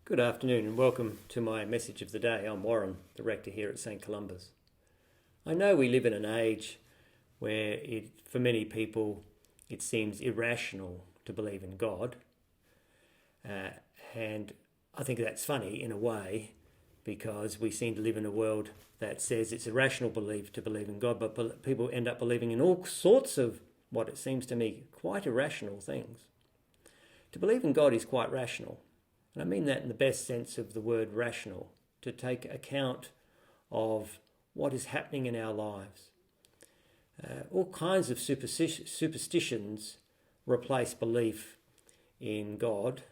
Good afternoon and welcome to my message of the day. I'm Warren, the rector here at St. Columba's. I know we live in an age where for many people it seems irrational to believe in God. And I think that's funny in a way because we seem to live in a world that says it's irrational to believe in God, but people end up believing in all sorts of what it seems to me quite irrational things. To believe in God is quite rational. And I mean that in the best sense of the word rational, to take account of what is happening in our lives. All kinds of superstitions replace belief in God,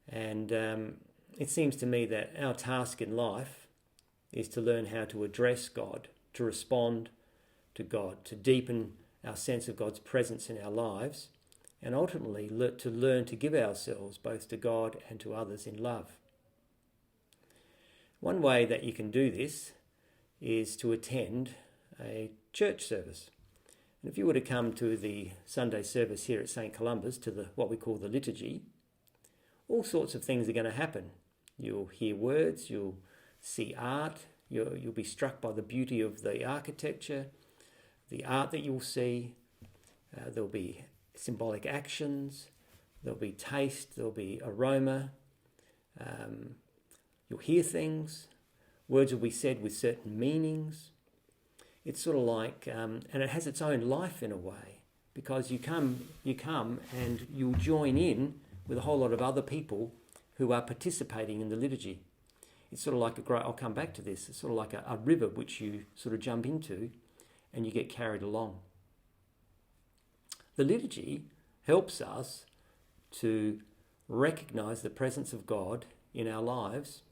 and it seems to me that our task in life is to learn how to address God, to respond to God, to deepen our sense of God's presence in our lives, and ultimately to learn to give ourselves both to God and to others in love. One way that you can do this is to attend a church service. And if you were to come to the Sunday service here at St. Columba's, to what we call the liturgy, all sorts of things are going to happen. You'll hear words, you'll see art, you'll be struck by the beauty of the architecture, the art that you'll see. There'll be symbolic actions, there'll be taste, there'll be aroma, you'll hear things, words will be said with certain meanings. It's sort of like, and it has its own life in a way, because you come and you'll join in with a whole lot of other people who are participating in the liturgy. It's sort of like I'll come back to this, it's sort of like a river which you sort of jump into and you get carried along. The liturgy helps us to recognise the presence of God in our lives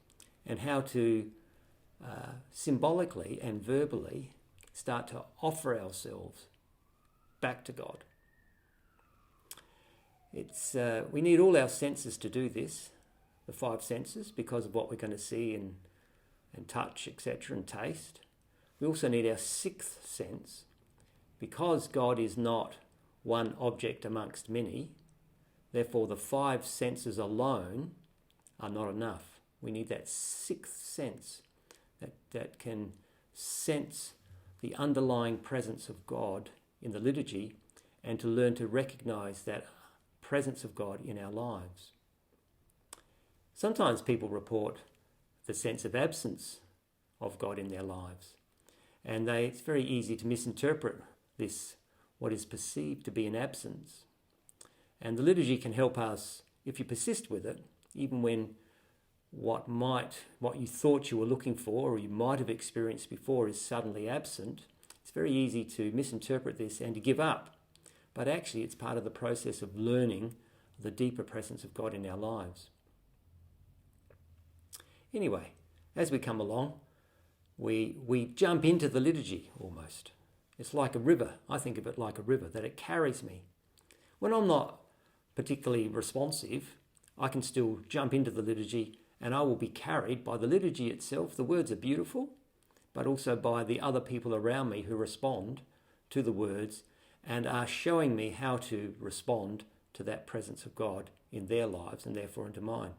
and how to symbolically and verbally start to offer ourselves back to God. We need all our senses to do this, the five senses, because of what we're going to see and touch, etc., and taste. We also need our sixth sense, because God is not one object amongst many. Therefore, the five senses alone are not enough. We need that sixth sense that can sense the underlying presence of God in the liturgy and to learn to recognise that presence of God in our lives. Sometimes people report the sense of absence of God in their lives, and it's very easy to misinterpret this, what is perceived to be an absence. And the liturgy can help us, if you persist with it, even when what you thought you were looking for or you might have experienced before is suddenly absent. It's very easy to misinterpret this and to give up. But actually it's part of the process of learning the deeper presence of God in our lives. Anyway, as we come along, we jump into the liturgy almost. It's like a river. I think of it like a river, that it carries me. When I'm not particularly responsive, I can still jump into the liturgy and I will be carried by the liturgy itself. The words are beautiful, but also by the other people around me who respond to the words and are showing me how to respond to that presence of God in their lives and therefore into mine.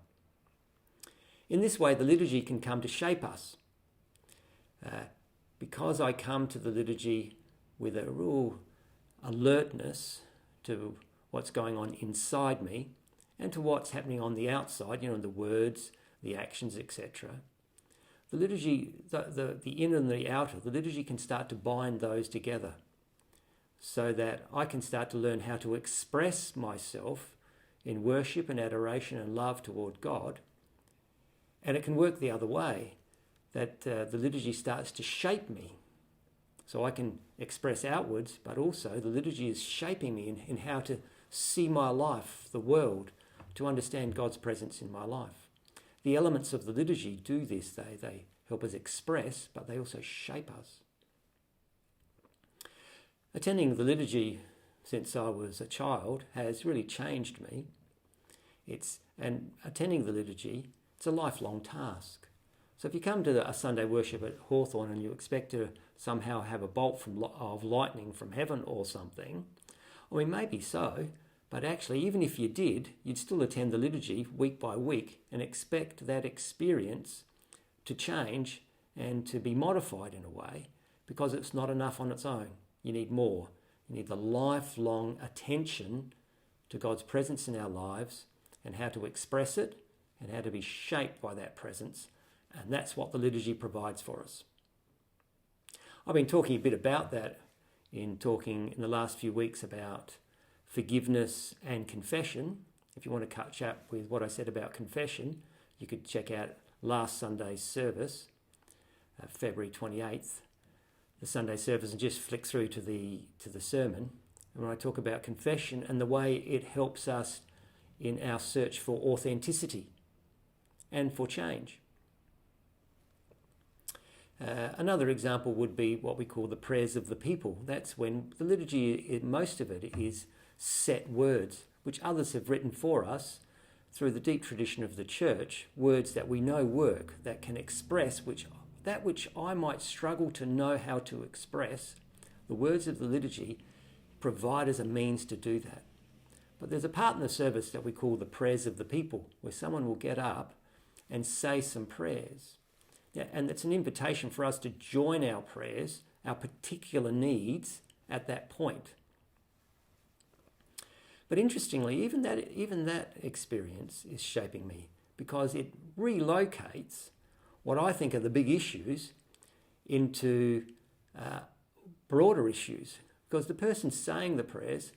In this way, the liturgy can come to shape us. Because I come to the liturgy with a real alertness to what's going on inside me and to what's happening on the outside, the words, the actions, etc. The liturgy, the inner and the outer, the liturgy can start to bind those together so that I can start to learn how to express myself in worship and adoration and love toward God. And it can work the other way, that the liturgy starts to shape me. So I can express outwards, but also the liturgy is shaping me in how to see my life, the world, to understand God's presence in my life. The elements of the liturgy do this. They help us express, but they also shape us. Attending the liturgy since I was a child has really changed me. And attending the liturgy, it's a lifelong task. So if you come to a Sunday worship at Hawthorne and you expect to somehow have a bolt of lightning from heaven or something, I mean, maybe so, But actually, even if you did, you'd still attend the liturgy week by week and expect that experience to change and to be modified in a way, because it's not enough on its own. You need more. You need the lifelong attention to God's presence in our lives and how to express it and how to be shaped by that presence. And that's what the liturgy provides for us. I've been talking a bit about that in the last few weeks about forgiveness and confession. If you want to catch up with what I said about confession, you could check out last Sunday's service, February 28th, the Sunday service, and just flick through to the sermon. And when I talk about confession and the way it helps us in our search for authenticity and for change. Another example would be what we call the prayers of the people. That's when the liturgy, most of it is set words, which others have written for us through the deep tradition of the church, words that we know work, that can express that which I might struggle to know how to express. The words of the liturgy provide us a means to do that. But there's a part in the service that we call the prayers of the people, where someone will get up and say some prayers. Yeah, and it's an invitation for us to join our prayers, our particular needs at that point. But interestingly, even that experience is shaping me, because it relocates what I think are the big issues into broader issues. Because the person saying the prayers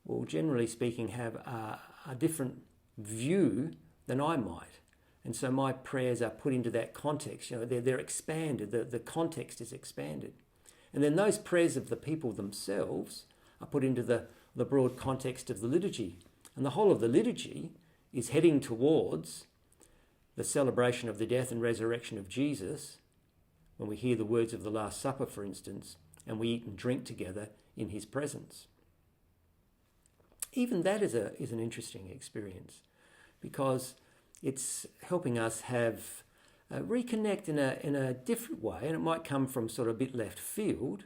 will, generally speaking, have a different view than I might. And so my prayers are put into that context. They're expanded. The context is expanded. And then those prayers of the people themselves are put into the broad context of the liturgy. And the whole of the liturgy is heading towards the celebration of the death and resurrection of Jesus, when we hear the words of the Last Supper, for instance, and we eat and drink together in his presence. Even that is an interesting experience, because it's helping us have reconnect in a different way, and it might come from sort of a bit left field,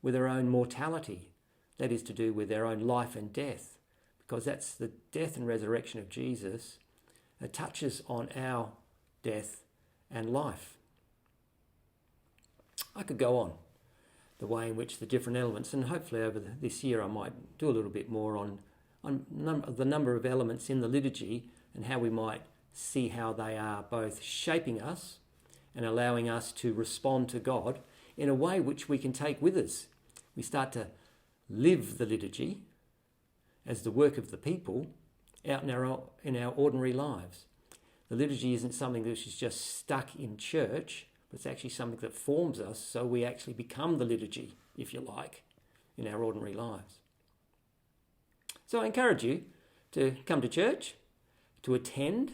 with our own mortality. That is to do with our own life and death, because that's the death and resurrection of Jesus. It touches on our death and life. I could go on the way in which the different elements, and hopefully over this year I might do a little bit more on the number of elements in the liturgy and how we might see how they are both shaping us and allowing us to respond to God in a way which we can take with us. We start to live the liturgy as the work of the people out in our ordinary lives. The liturgy isn't something which is just stuck in church, but it's actually something that forms us, so we actually become the liturgy, if you like, in our ordinary lives. So I encourage you to come to church, to attend,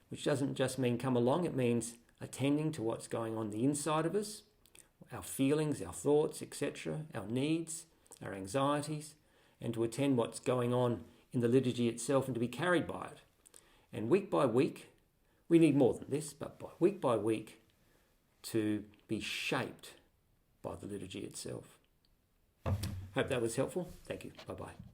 which doesn't just mean come along, it means attending to what's going on the inside of us, our feelings, our thoughts, etc., our needs, our anxieties, and to attend what's going on in the liturgy itself and to be carried by it. And week by week, we need more than this, but by week, to be shaped by the liturgy itself. Hope that was helpful. Thank you. Bye-bye.